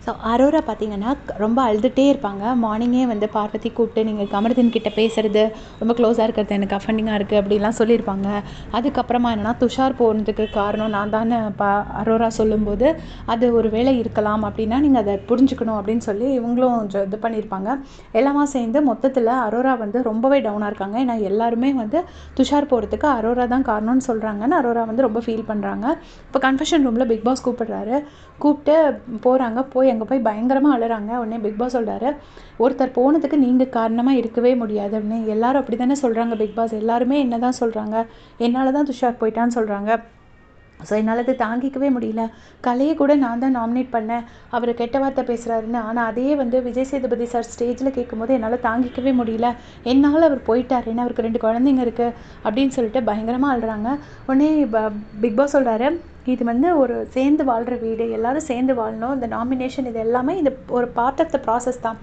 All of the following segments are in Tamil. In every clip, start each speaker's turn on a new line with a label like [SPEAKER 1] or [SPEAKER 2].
[SPEAKER 1] ஸோ அரோரா பார்த்தீங்கன்னா ரொம்ப அழுதுகிட்டே இருப்பாங்க. மார்னிங்கே வந்து பார்வதி கூப்பிட்டு நீங்கள் கமருதீன் கிட்ட பேசுறது ரொம்ப க்ளோஸாக இருக்கிறது எனக்கு அஃபெண்டிங்காக இருக்குது அப்படிலாம் சொல்லியிருப்பாங்க. அதுக்கப்புறமா என்னன்னா துஷார் போனதுக்கு காரணம் நான் தான்னு அரோரா சொல்லும்போது அது ஒரு வேளை இருக்கலாம் அப்படின்னா நீங்கள் அதை புரிஞ்சுக்கணும் அப்படின்னு சொல்லி இவங்களும் கொஞ்சம் இது பண்ணியிருப்பாங்க. எல்லாமா சேர்ந்து மொத்தத்தில் அரோரா வந்து ரொம்பவே டவுனாக இருக்காங்க. ஏன்னா எல்லாருமே வந்து துஷார் போகிறதுக்கு அரோரா தான் காரணம்னு சொல்கிறாங்கன்னு அரோரா வந்து ரொம்ப ஃபீல் பண்ணுறாங்க. இப்போ கன்ஃபெஷன் ரூமில் பிக் பாஸ் கூப்பிடுறாரு. கூப்பிட்டு போகிறாங்க. அங்கே போய் பயங்கரமாக அழுறாங்க. உடனே பிக் பாஸ் சொல்கிறாரு, ஒருத்தர் போனதுக்கு நீங்கள் காரணமாக இருக்கவே முடியாது அப்படின்னு. எல்லாரும் அப்படி தானே சொல்கிறாங்க பிக் பாஸ், எல்லாருமே என்ன தான் சொல்கிறாங்க, என்னால் தான் துஷார் போயிட்டான்னு சொல்கிறாங்க. ஸோ என்னால் அது தாங்கிக்கவே முடியல. கலையை கூட நான் தான் நாமினேட் பண்ணேன், அவர் கெட்ட வார்த்தை பேசுகிறாருன்னு. ஆனால் அதையே வந்து விஜய் சேதுபதி சார் ஸ்டேஜில் கேட்கும்போது என்னால் தாங்கிக்கவே முடியல. என்னால் அவர் போயிட்டார், ஏன்னா அவருக்கு 2 குழந்தைங்க இருக்குது அப்படின்னு சொல்லிட்டு பயங்கரமாக அழுறாங்க. உடனே பிக் பாஸ் சொல்கிறாரு, இது வந்து ஒரு சேர்ந்து வாழ்கிற வீடு, எல்லோரும் சேர்ந்து வாழணும். இந்த நாமினேஷன் இது எல்லாமே இது ஒரு பார்ட் ஆஃப் த ப்ராசஸ் தான்.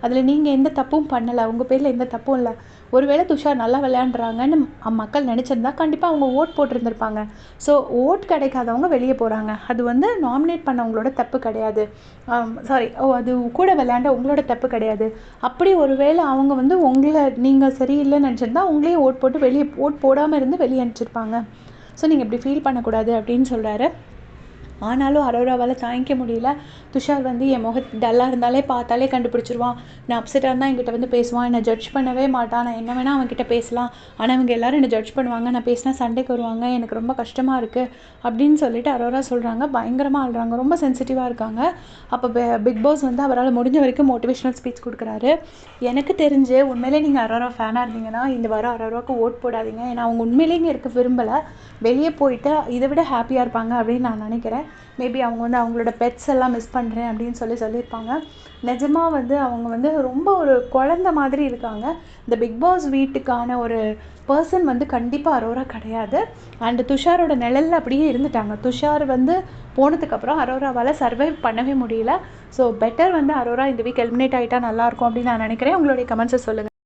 [SPEAKER 1] அதில் நீங்கள் எந்த தப்பும் பண்ணலை, உங்கள் பேரில் எந்த தப்பும் இல்லை. ஒருவேளை துஷார் நல்லா விளையாண்டுறாங்கன்னு மக்கள் நினச்சிருந்தா கண்டிப்பாக அவங்க ஓட் போட்டிருந்துருப்பாங்க. ஸோ ஓட் கிடைக்காதவங்க வெளியே போகிறாங்க. அது வந்து நாமினேட் பண்ணவங்களோட தப்பு கிடையாது. அது கூட விளையாண்ட உங்களோட தப்பு கிடையாது. அப்படி ஒருவேளை அவங்க வந்து உங்களை நீங்கள் சரியில்லைன்னு நினச்சிருந்தா உங்களையும் ஓட் போட்டு வெளியே ஓட் போடாமல் இருந்து வெளியே அனுப்பிச்சிருப்பாங்க. ஸோ நீங்கள் இப்படி ஃபீல் பண்ணக்கூடாது அப்படின்னு சொல்கிறாரு. ஆனாலும் அரோராவால் தாங்கிக்க முடியல. துஷார் வந்து என் டல்லாக இருந்தாலே பார்த்தாலே கண்டுபிடிச்சிருவான். நான் அப்செட்டாக இருந்தால் என்கிட்ட வந்து பேசுவான். என்னை ஜட்ஜ் பண்ணவே மாட்டான். நான் என்ன வேணால் அவன்கிட்ட பேசலாம். ஆனால் அவங்க எல்லோரும் என்னை ஜட்ஜ் பண்ணுவாங்க. நான் பேசினா சண்டைக்கு வருவாங்க. எனக்கு ரொம்ப கஷ்டமாக இருக்குது அப்படின்னு சொல்லிட்டு அரோரா சொல்கிறாங்க. பயங்கரமாக ஆள்றாங்க. ரொம்ப சென்சிட்டிவாக இருக்காங்க. அப்போ பிக் பாஸ் வந்து அவரால் முடிஞ்ச வரைக்கும் மோட்டிவேஷனல் ஸ்பீச் கொடுக்குறாரு. எனக்கு தெரிஞ்சு உண்மையிலே நீங்கள் அரோரா ஃபேனாக இருந்தீங்கன்னா இந்த வாரம் அரோராவுக்கு ஓட் போடாதீங்க. ஏன்னா அவங்க உண்மையிலேயே இங்கே இருக்க விரும்பலை. வெளியே போயிட்டு இதை விட ஹாப்பியாக இருப்பாங்க அப்படின்னு நான் நினைக்கிறேன். மேபி அவங்க வந்து அவங்களோட பெட்ஸ் எல்லாம் மிஸ் பண்ணுறேன் அப்படின்னு சொல்லியிருப்பாங்க. நிஜமாக வந்து அவங்க வந்து ரொம்ப ஒரு குழந்த மாதிரி இருக்காங்க. இந்த பிக் பாஸ் வீட்டுக்கான ஒரு பர்சன் வந்து கண்டிப்பாக அரோரா கிடையாது. அண்டு துஷாரோட நிழலில் அப்படியே இருந்துட்டாங்க. துஷார் வந்து போனதுக்கப்புறம் அரோராவால் சர்வைவ் பண்ணவே முடியல. ஸோ பெட்டர் வந்து அரோரா இந்த வீக் எலிமினேட் ஆகிட்டா நல்லாயிருக்கும் அப்படின்னு நான் நினைக்கிறேன். உங்களுடைய கமெண்ட்ஸை சொல்லுங்கள்.